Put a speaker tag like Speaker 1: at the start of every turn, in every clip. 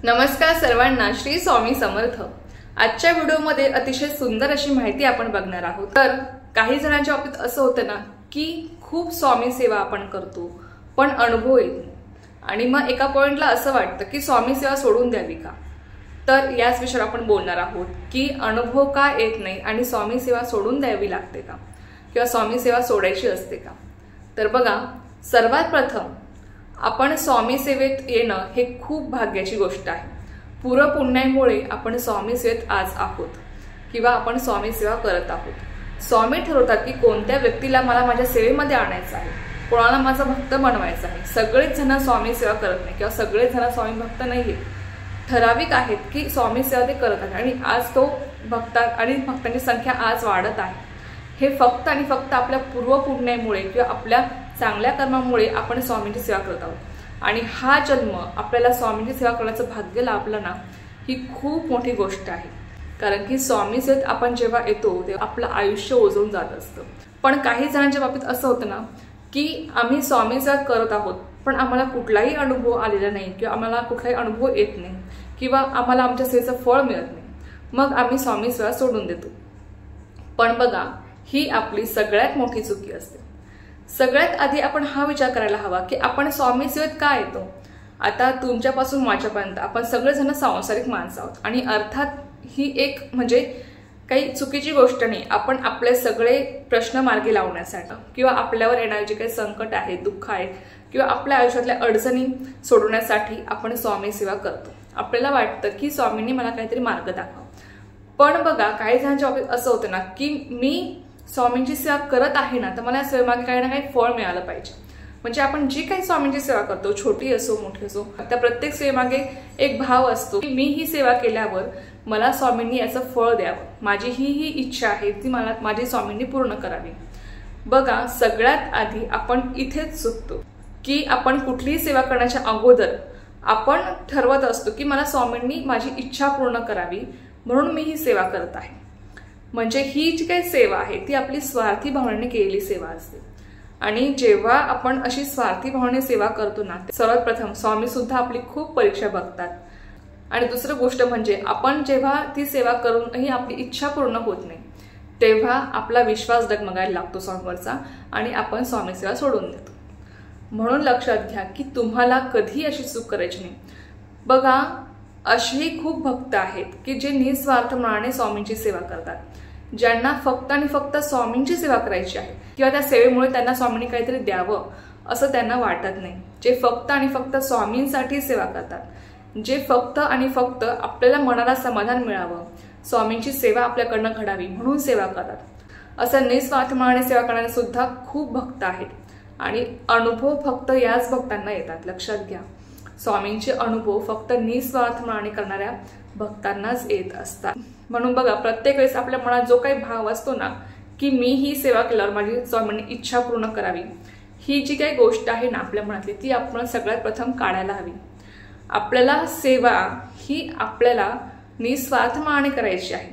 Speaker 1: नमस्कार सर्वांना, श्री स्वामी समर्थ। आजच्या व्हिडिओमध्ये अतिशय सुंदर अशी माहिती आपण बघणार आहोत। तर काही जणांच्या बाबतीत असं होतं ना की खूप स्वामी सेवा आपण करतो पण अनुभव येत नाही आणि मग एका पॉइंटला असं वाटतं की स्वामी सेवा सोडून द्यावी का। तर याच विषयावर आपण बोलणार आहोत की अनुभव का येत नाही आणि स्वामी सेवा सोडून द्यावी लागते का किंवा स्वामी सेवा सोडायची असते का। तर बघा, सर्वात प्रथम आपण स्वामी सेवेत येणं हे खूप भाग्याची गोष्ट आहे। पुण्यामुळे आपण स्वामी सेवेत आज आहोत किंवा आपण स्वामी सेवा करत आहोत। स्वामी ठरवतात की कोणत्या व्यक्तीला मला माझ्या सेवेमध्ये आणायचं आहे, कोणाला माझा भक्त बनवायचा आहे। सगळेच जण स्वामी सेवा करत नाही किंवा सगळेच जण स्वामी भक्त नाहीये, ठराविक आहेत की स्वामी सेवा ते करत आहेत आणि आज तो भक्तांची संख्या आज वाढत आहे। हे फक्त आणि फक्त आपल्या पुण्यामुळे किंवा आपल्या चांगल्या कर्मामुळे आपण स्वामींची सेवा करत आहोत आणि हा जन्म आपल्याला स्वामींची सेवा करण्याचं भाग्य लाभलं ना, ही खूप मोठी गोष्ट आहे। कारण की स्वामी सेवेत आपण जेव्हा येतो तेव्हा आपलं आयुष्य ओझून जात असतं। पण काही जणांच्या बाबतीत असं होतं ना की आम्ही स्वामी सेवा करत आहोत पण आम्हाला कुठलाही अनुभव आलेला नाही किंवा आम्हाला कुठलाही अनुभव येत नाही किंवा आम्हाला आमच्या सेवेचं फळ मिळत नाही, मग आम्ही स्वामी सेवा सोडून देतो। पण बघा, ही आपली सगळ्यात मोठी चुकी असते। सगळ्यात आधी आपण हा विचार करायला हवा की आपण स्वामी सेवेत का येतो। आता तुमच्यापासून माझ्यापर्यंत आपण सगळेजण सांसारिक माणसं आहोत आणि अर्थात ही एक म्हणजे काही चुकीची गोष्ट नाही। आपण आपले सगळे प्रश्न मार्गी लावण्यासाठी किंवा आपल्यावर येणारे जे काही संकट आहे, दुःख आहे किंवा आपल्या आयुष्यातल्या अडचणी सोडवण्यासाठी आपण स्वामी सेवा करतो। आपल्याला वाटतं की स्वामींनी मला काहीतरी मार्ग दाखवा। पण बघा, काही जणांच्या बाबतीत असं होतं ना की मी स्वामींची सेवा करत आहे ना, तर मला या सेवेमागे काही ना काही फळ मिळालं पाहिजे। म्हणजे आपण जी काही स्वामींची सेवा करतो, छोटी असो मोठी असो, त्या प्रत्येक सेवेमागे एक भाव असतो की मी ही सेवा केल्यावर मला स्वामींनी याचं फळ द्यावं, माझी ही इच्छा आहे ती मला माझी स्वामींनी पूर्ण करावी। बघा, सगळ्यात आधी आपण इथेच चुकतो की आपण कुठलीही सेवा करण्याच्या अगोदर आपण ठरवत असतो की मला स्वामींनी माझी इच्छा पूर्ण करावी म्हणून मी ही सेवा करत आहे। म्हणजे ही जी काही सेवा आहे ती आपली स्वार्थी भावनेने केलेली सेवा असते आणि जेव्हा आपण अशी स्वार्थी भावनेने सेवा करतो ना, सर्वात प्रथम स्वामी सुद्धा आपली खूप परीक्षा बघतात। आणि दुसरी गोष्ट म्हणजे आपण जेव्हा ती सेवा करूनही आपली इच्छा पूर्ण होत नाही तेव्हा आपला विश्वास डगमगायला लागतो स्वामीवरचा आणि आपण स्वामी सेवा सोडून देतो। म्हणून लक्षात घ्या की तुम्हाला कधी अशी चूक करायची नाही। बघा, असेही खूप भक्त आहेत की जे निस्वार्थ मनाने स्वामींची सेवा करतात, ज्यांना फक्त आणि फक्त स्वामींची सेवा करायची आहे किंवा त्या सेवेमुळे त्यांना स्वामींनी काहीतरी द्यावं असं त्यांना वाटत नाही। जे फक्त आणि फक्त स्वामींसाठी सेवा करतात, जे फक्त आणि फक्त आपल्याला मनाला समाधान मिळावं, स्वामींची सेवा आपल्याकडनं घडावी म्हणून सेवा करतात। असं निस्वार्थ मनाने सेवा करणारे सुद्धा खूप भक्त आहेत आणि अनुभव फक्त याच भक्तांना येतात। लक्षात घ्या, स्वामींचे अनुभव फक्त निस्वार्थ मनाने करणाऱ्या भक्तांनाच येत असतात। म्हणून बघा, प्रत्येक वेळेस आपल्या मनात जो काही भाव असतो ना की मी ही सेवा केल्यावर माझी स्वामींनी इच्छा पूर्ण करावी, ही जी काही गोष्ट आहे ना आपल्या मनातली, ती आपण सगळ्यात प्रथम काढायला हवी। आपल्याला सेवा ही आपल्याला निस्वार्थ मनाने करायची आहे।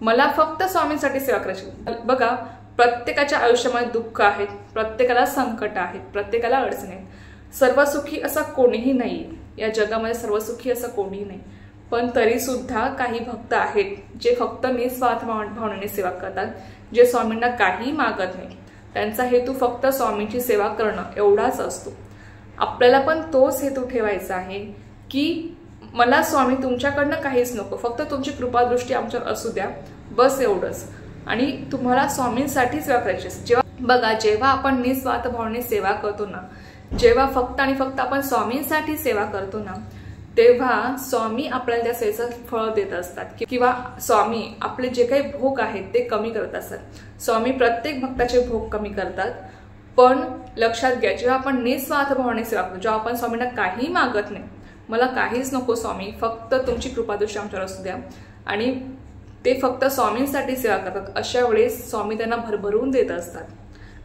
Speaker 1: मला फक्त स्वामींसाठी सेवा करायची। बघा, प्रत्येकाच्या आयुष्यामध्ये दुःख आहेत, प्रत्येकाला संकट आहेत, प्रत्येकाला अडचणी आहेत। सर्वसुखी असं कोणीही नाही या जगामध्ये, सर्वसुखी असं कोणीही नाही। पण तरी सुद्धा काही भक्त आहेत जे फक्त निस्वार्थ भावनेने सेवा करतात, जे स्वामींना काही मागत नाही। त्यांचा हेतू फक्त स्वामींची सेवा करणं एवढाच असतो। आपल्याला पण तोच हेतू ठेवायचा आहे की मला स्वामी तुमच्याकडनं काहीच नको, फक्त तुमची कृपादृष्टी आमच्यावर असू द्या, बस एवढंच। आणि तुम्हाला स्वामींसाठी सेवा करायची असते। जेव्हा आपण निस्वार्थ भावनेने सेवा करतो ना, जेव्हा फक्त आणि फक्त आपण स्वामींसाठी सेवा करतो ना, तेव्हा स्वामी आपल्याला त्या सेवेचं फळ देत असतात किंवा स्वामी आपले जे काही भोग आहेत ते कमी करत असतात। स्वामी प्रत्येक भक्ताचे भोग कमी करतात। पण लक्षात घ्या, जेव्हा आपण निस्वार्थ भावनेने सेवा करतो, जेव्हा आपण स्वामींना काही मागत नाही, मला काहीच नको स्वामी, फक्त तुमची कृपादृष्टी आमच्यावर असू द्या, आणि ते फक्त स्वामींसाठी सेवा करतात, अशा वेळेस स्वामी त्यांना भरभरून देत असतात।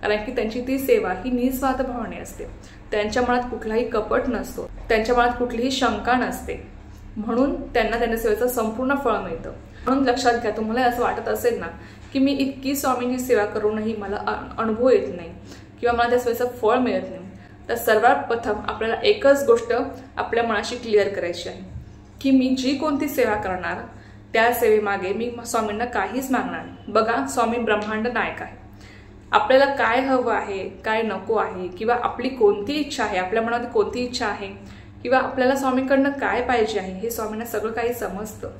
Speaker 1: कारण की त्यांची ती सेवा ही निस्वार्थ भावने असते, त्यांच्या मनात कुठलाही कपट नसतो, त्यांच्या मनात कुठलीही शंका नसते, म्हणून त्यांना त्यांच्या सेवेचं संपूर्ण फळ मिळतं। म्हणून लक्षात घ्या, तुम्हाला असं वाटत असेल ना की मी इतकी स्वामींची सेवा करूनही मला अनुभव येत नाही किंवा मला त्या सेवेचं फळ मिळत नाही, तर सर्वात प्रथम आपल्याला एकच गोष्ट आपल्या मनाशी क्लिअर करायची आहे की मी जी कोणती सेवा करणार त्या सेवेमागे मी स्वामींना काहीच मागणार नाही। बघा, स्वामी ब्रह्मांड नायक आहे। आपल्याला काय हवं आहे, काय नको आहे, किंवा आपली कोणती इच्छा आहे, आपल्या मनात कोणती इच्छा आहे, किंवा आपल्याला स्वामींकडनं काय पाहिजे आहे, हे स्वामींना सगळं काही समजतं।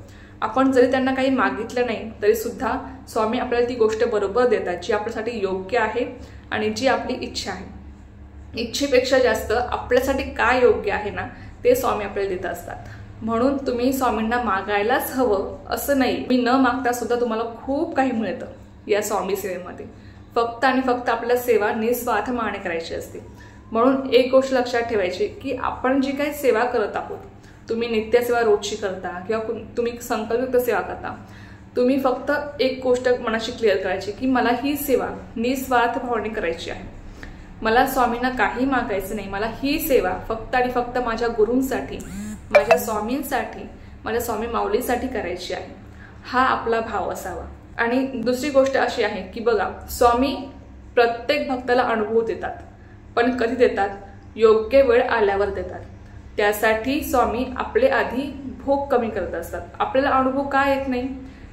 Speaker 1: आपण जरी त्यांना काही मागितलं नाही तरी सुद्धा स्वामी आपल्याला ती गोष्ट बरोबर देतात जी आपल्यासाठी योग्य आहे आणि जी आपली इच्छा आहे। इच्छेपेक्षा जास्त आपल्यासाठी काय योग्य आहे ना ते स्वामी आपल्याला देत असतात। म्हणून तुम्ही स्वामींना मागायलाच हवं असं नाही, मी न मागता सुद्धा तुम्हाला खूप काही मिळतं या स्वामी सेवेमध्ये। फक्त आणि फक्त आपल्याला सेवा निस्वार्थ माने करायची असते। म्हणून एक गोष्ट लक्षात ठेवायची की आपण जी काही सेवा करत आहोत, तुम्ही नित्य सेवा रोजची करता किंवा तुम्ही संकल्पयुक्त सेवा करता, तुम्ही फक्त एक गोष्ट मनाशी क्लिअर करायची की मला ही सेवा निस्वार्थ भावने करायची आहे। मला स्वामींना काही मागायचं नाही, मला ही सेवा फक्त आणि फक्त माझ्या गुरूंसाठी, माझ्या स्वामींसाठी, माझ्या स्वामी माऊलीसाठी करायची आहे। हा आपला भाव असावा। आणि दुसरी गोष्ट अशी आहे की बघा, स्वामी प्रत्येक भक्ताला अनुभव देतात, पण कधी देतात? योग्य वेळ आल्यावर देतात। त्यासाठी स्वामी आपले आधी भोग कमी करत असतात। आपल्याला अनुभव का येत नाही?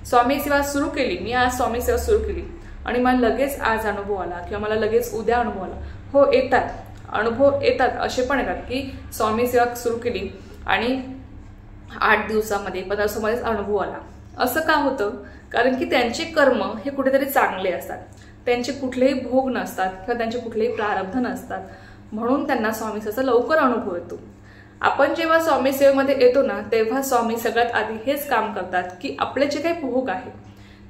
Speaker 1: स्वामी सेवा सुरू केली, मी आज स्वामी सेवा सुरू केली आणि मला लगेच आज अनुभव आला किंवा मला लगेच उद्या अनुभव आला। हो, येतात, अनुभव येतात, असे पण येतात की स्वामी सेवा सुरू केली आणि 8 दिवसामध्ये 15 दिवसामध्येच अनुभव आला। असं का होतं? कारण की त्यांचे कर्म हे कुठेतरी चांगले असतात, त्यांचे कुठलेही भोग नसतात किंवा त्यांचे कुठलेही प्रारब्ध नसतात, म्हणून त्यांना स्वामी सेवेचा लवकर अनुभव येतो। आपण जेव्हा स्वामी सेवेमध्ये येतो ना तेव्हा स्वामी सगळ्यात आधी हेच काम करतात की आपले जे काही भोग आहे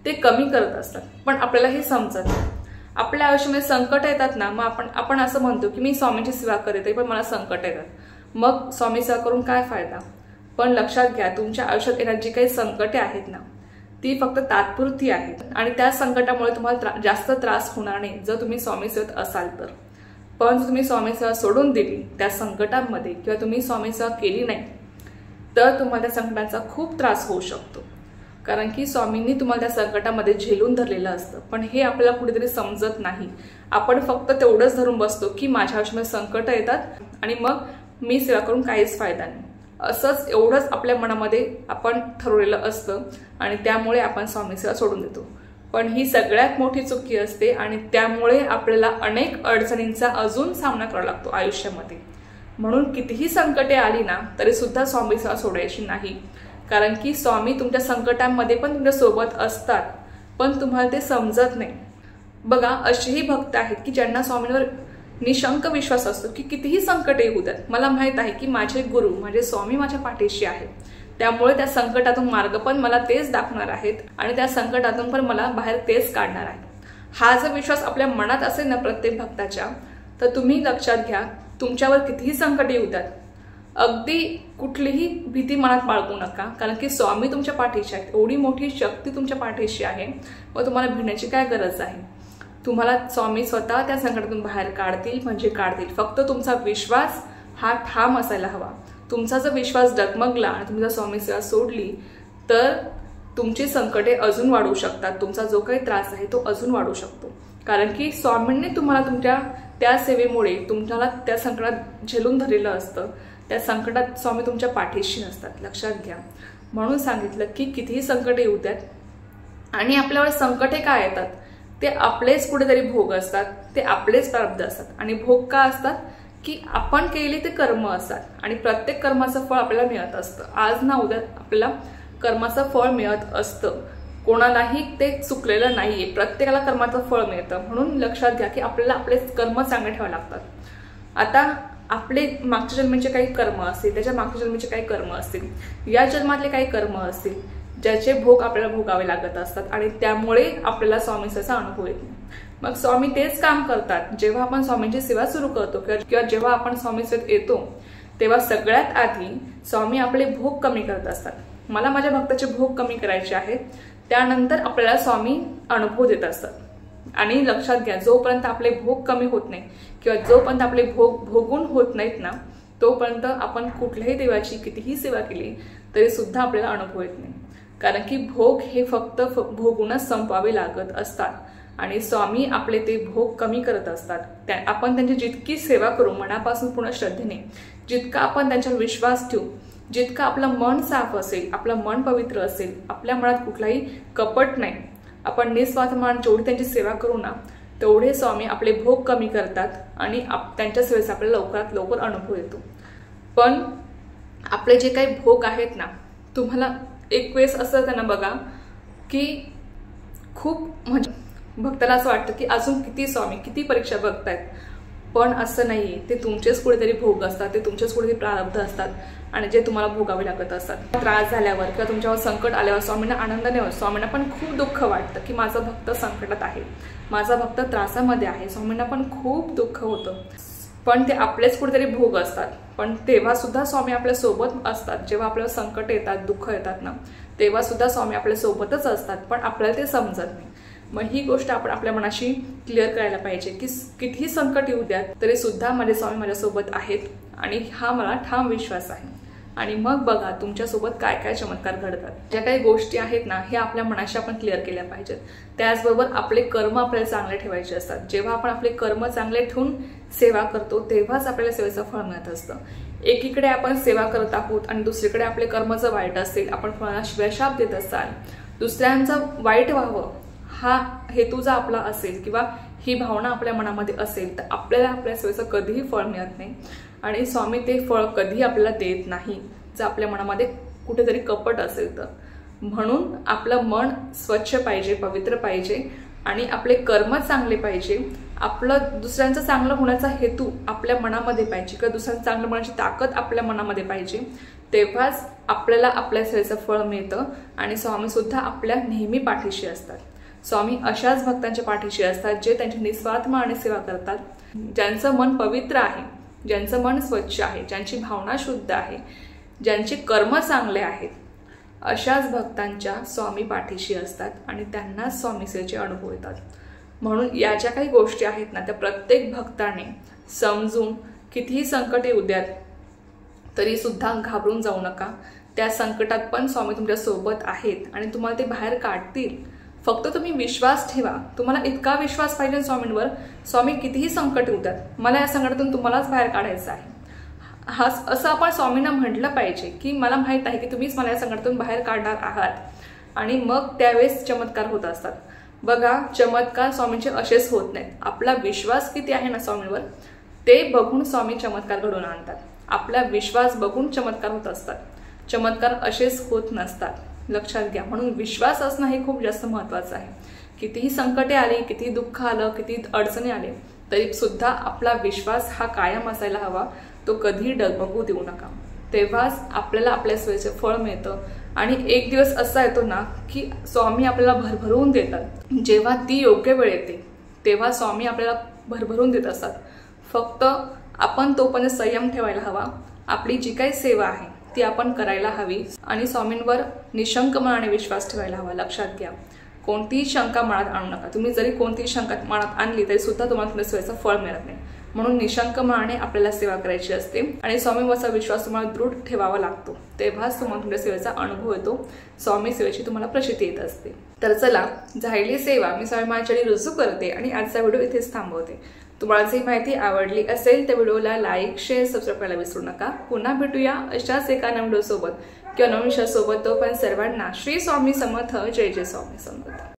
Speaker 1: ते कमी करत असतात, पण आपल्याला हे समजत नाही। आपल्या आयुष्यामध्ये संकट येतात ना, मग आपण असं म्हणतो की मी स्वामींची सेवा करते पण मला संकट येतात, मग स्वामी सेवा करून काय फायदा? पण लक्षात घ्या, तुमच्या आयुष्यात येणारी जी काही संकटे आहेत ना ती फक्त तात्पुरती आहेत आणि त्या संकटामुळे तुम्हाला जास्त त्रास होणार नाही जर तुम्ही स्वामी सेवेत असाल तर। पण जर तुम्ही स्वामी सेवा सोडून दिली त्या संकटांमध्ये किंवा तुम्ही स्वामी सेवा केली नाही तर तुम्हाला त्या संकटांचा खूप त्रास होऊ शकतो, कारण की स्वामींनी तुम्हाला त्या संकटामध्ये झेलून धरलेलं असतं। पण हे आपल्याला कुठेतरी समजत नाही। आपण फक्त तेवढंच धरून बसतो की माझ्या आयुष्यामध्ये संकट येतात आणि मग मी सेवा करून काहीच फायदा नाही, असंच एवढंच आपल्या मनामध्ये आपण ठरवलेलं असतं आणि त्यामुळे आपण स्वामी सेवा सोडून देतो। पण ही सगळ्यात मोठी चुकी असते आणि त्यामुळे आपल्याला अनेक अडचणींचा अजून सामना करावा लागतो आयुष्यामध्ये। म्हणून कितीही संकटे आली ना तरी सुद्धा स्वामी सेवा सोडायची नाही, कारण की स्वामी तुमच्या संकटांमध्ये पण तुमच्या सोबत असतात, पण तुम्हाला ते समजत नाही। बघा, असेही भक्त आहेत की ज्यांना स्वामींवर निशंक विश्वास असतो की कितीही संकट येऊ द्यात, मला माहित आहे की माझे गुरु, माझे स्वामी माझ्या पाठीशी आहेत, त्यामुळे त्या संकटातून मार्ग पण मला तेच दाखवणार आहेत आणि त्या संकटातून पण मला बाहेर तेच काढणार आहेत। हा जर विश्वास आपल्या मनात असेल ना प्रत्येक भक्ताच्या, तर तुम्ही लक्षात घ्या, तुमच्यावर कितीही संकट येऊ द्यात, अगदी कुठलीही भीती मनात बाळगू नका, कारण की स्वामी तुमच्या पाठीशी आहेत। एवढी मोठी शक्ती तुमच्या पाठीशी आहे, मग तुम्हाला भिण्याची काय गरज आहे? तुम्हाला स्वामी स्वतः त्या संकटातून बाहेर काढतील म्हणजे काढतील। फक्त तुमचा विश्वास हा ठाम असायला हवा। तुमचा जर विश्वास डगमगला आणि तुम्ही जर स्वामी सेवा सोडली तर तुमची संकटे अजून वाढू शकतात, तुमचा जो काही त्रास आहे तो अजून वाढू शकतो, कारण की स्वामींनी तुम्हाला तुमच्या त्या सेवेमुळे तुम्हाला त्या संकटात झेलून धरलेलं असतं। त्या संकटात स्वामी तुमच्या पाठीशी नसतात, लक्षात घ्या। म्हणून सांगितलं की कितीही संकटे येऊ द्यात आणि आपल्यावर संकटे काय येतात ते आपलेच कुठेतरी भोग असतात, ते आपलेच प्रारब्ध असतात। आणि भोग का असतात? की आपण केलेले ते कर्म असतात आणि प्रत्येक कर्माचं फळ आपल्याला मिळत असतं। आज ना उद्या आपल्याला कर्माचं फळ मिळत असतं, कोणालाही ते चुकलेलं नाहीये, प्रत्येकाला कर्माचं फळ मिळतं। म्हणून लक्षात घ्या की आपल्याला आपले कर्म चांगले ठेवावे लागतात। आता आपले मागच्या जन्माचे काही कर्म असतील, त्याच्या मागच्या जन्माचे काही कर्म असतील, या जन्मातले काही कर्म असतील ज्याचे भोग आपल्याला भोगावे लागत असतात आणि त्यामुळे आपल्याला स्वामी सेवेचा अनुभव येत नाही। मग स्वामी तेच काम करतात, जेव्हा आपण स्वामींची सेवा सुरू करतो किंवा जेव्हा आपण स्वामी सेवेत येतो तेव्हा सगळ्यात आधी स्वामी आपले भोग कमी करत असतात। मला माझ्या भक्ताचे भोग कमी करायचे आहेत, त्यानंतर आपल्याला स्वामी अनुभव देत असतात। आणि लक्षात घ्या, जोपर्यंत आपले भोग कमी होत नाही किंवा जोपर्यंत आपले भोग भोगून होत नाहीत ना तोपर्यंत आपण कुठल्याही देवाची कितीही सेवा केली तरी सुद्धा आपल्याला अनुभव येत नाही, कारण की भोग हे फक्त भोगूनच संपवावे लागत असतात आणि स्वामी आपले ते भोग कमी करत असतात। आपण त्यांची जितकी सेवा करू मनापासून पूर्ण श्रद्धेने, जितका आपण त्यांच्यावर विश्वास ठेवू जितकं आपलं मन साफ असेल, आपलं मन पवित्र असेल, आपल्या मनात कुठलाही कपट नाही, आपण निस्वार्थ मन जेवढी त्यांची सेवा करू ना तेवढे स्वामी आपले भोग कमी करतात आणि त्यांच्या सेवेचा आपल्याला लवकरात लवकर अनुभव येतो। पण आपले जे काही भोग आहेत ना, तुम्हाला एक वेळेस असं त्यांना बघा की खूप म्हणजे भक्ताला असं वाटतं की अजून किती स्वामी किती परीक्षा बघतायत, पण असं नाहीये। ते तुमचेच कुठेतरी भोग असतात, ते तुमचेच कुठेतरी प्रारब्ध असतात आणि जे तुम्हाला भोगावे लागत असतात। त्रास झाल्यावर किंवा तुमच्यावर संकट आल्यावर स्वामींना आनंद नाही होत, स्वामींना पण खूप दुःख वाटतं की माझा भक्त संकटात आहे, माझा भक्त त्रासामध्ये आहे, स्वामींना पण खूप दुःख होतं। पण ते आपलेच कुठेतरी भोग असतात, पण तेव्हा सुद्धा स्वामी आपल्या सोबत असतात। जेव्हा आपल्याला संकट येतात, दुःख येतात ना, तेव्हा सुद्धा स्वामी आपल्या सोबतच असतात, पण आपल्याला ते समजत नाही। मग ही गोष्ट आपण आपल्या मनाशी क्लिअर करायला पाहिजे की कितीही संकट येऊ द्या तरी सुद्धा माझे स्वामी माझ्यासोबत आहेत आणि हा मला ठाम विश्वास आहे। आणि मग बघा तुमच्यासोबत काय काय चमत्कार घडतात। ज्या काही गोष्टी आहेत ना, हे आपल्या मनाशी आपण क्लिअर केल्या पाहिजेत। त्याचबरोबर आपले कर्म आपल्याला चांगले ठेवायचे असतात। जेव्हा आपण आपले कर्म चांगले ठेवून सेवा करतो तेव्हाच आपल्याला सेवेचं फळ मिळत असतं। एकीकडे आपण सेवा करत आहोत आणि दुसरीकडे आपले कर्म जर वाईट असेल, आपण कोणाला शिव्याशाप देत असाल, दुसऱ्यांचं वाईट व्हावं हा हेतू जर आपला असेल किंवा ही भावना आपल्या मनामध्ये असेल तर आपल्याला आपल्या सेवेचं कधीही फळ मिळत नाही आणि स्वामी ते फळ कधी आपल्याला देत नाही जर आपल्या मनामध्ये कुठेतरी कपट असेल तर। म्हणून आपलं मन स्वच्छ पाहिजे, पवित्र पाहिजे आणि आपले कर्म चांगले पाहिजे। आपलं दुसऱ्यांचं चांगलं होण्याचा हेतू आपल्या मनामध्ये पाहिजे किंवा दुसऱ्यांचं चांगलं होण्याची ताकद आपल्या मनामध्ये पाहिजे, तेव्हाच आपल्याला आपल्या सेवेचं फळ मिळतं आणि स्वामी सुद्धा आपल्या नेहमी पाठीशी असतात। स्वामी अशाच भक्तांच्या पाठीशी असतात जे त्यांची निस्वार्थ मनाने सेवा करतात, ज्यांचं मन पवित्र आहे, ज्यांचं मन स्वच्छ आहे, ज्यांची भावना शुद्ध आहे, ज्यांचे कर्म चांगले आहेत, अशाच भक्तांच्या स्वामी पाठीशी असतात आणि त्यांना स्वामी सेवेचे अनुभव येतात। म्हणून या ज्या काही गोष्टी आहेत ना, त्या प्रत्येक भक्ताने समजून कितीही संकट येऊ द्यात तरी सुद्धा घाबरून जाऊ नका। त्या संकटात पण स्वामी तुमच्या सोबत आहेत आणि तुम्हाला ते बाहेर काढतील। फक्त तुम्ही विश्वास ठेवा। तुम्हाला इतका विश्वास पाहिजे स्वामींवर, स्वामी कितीही संकट येऊ द्यात, मला या संकटातून तुम्हालाच बाहेर काढायचं आहे, असं आपण स्वामींना म्हटलं पाहिजे की मला माहित आहे की तुम्हीच मला या संकटातून बाहेर काढणार आहात। आणि मग त्यावेळेस चमत्कार होत असतात। बघा चमत्कार स्वामींचे असेच होत नाहीत, आपला विश्वास किती आहे ना स्वामींवर ते बघून स्वामी चमत्कार घडवून आणतात। आपला विश्वास बघून चमत्कार होत असतात, चमत्कार असेच होत नसतात, लक्षात घ्या। म्हणून विश्वास असणं हे खूप जास्त महत्त्वाचं आहे। कितीही संकटे आली, किती दुःख आलं, किती अडचणी आले तरी सुद्धा आपला विश्वास हा कायम असायला हवा, तो कधी डगमगू देऊ नका, तेव्हाच आपल्याला आपल्या सेवेचे फळ मिळतं। आणि एक दिवस असा येतो ना की स्वामी आपल्याला भरभरून देतात। जेव्हा ती योग्य वेळ येते तेव्हा स्वामी आपल्याला भरभरून देत असतात, फक्त आपण तोपर्यंत संयम ठेवायला हवा। आपली जी काही सेवा आहे ती आपण करायला हवी आणि स्वामींवर निशंक मनाने विश्वास ठेवायला हवा। लक्षात घ्या, कोणतीही शंका मनात आणू नका। तुम्ही जरी कोणतीही शंका मनात आणली तरी सुद्धा तुम्हाला तुमच्या सेवेचं फळ मिळत नाही। म्हणून निशंक मनाने आपल्याला सेवा करायची असते आणि स्वामींवरचा विश्वास तुम्हाला दृढ ठेवावा लागतो, तेव्हाच तुम्हाला तुमच्या सेवेचा अनुभव येतो, स्वामी सेवेची तुम्हाला प्रचिती येत असते। तर चला, झालेली सेवा मी स्वामी माझ्याकडे रुजू करते आणि आजचा व्हिडिओ इथेच थांबवते। तुम्हाला जर माहिती आवडली असेल तर व्हिडिओला लाईक, शेअर, सबस्क्राईब करायला विसरू नका। पुन्हा भेटूया अशाच एका नवीन व्हिडिओ सोबत किंवा नवीन विषयासोबत। तोपर्यंत सर्वांना श्री स्वामी समर्थ, जय जय स्वामी समर्थ।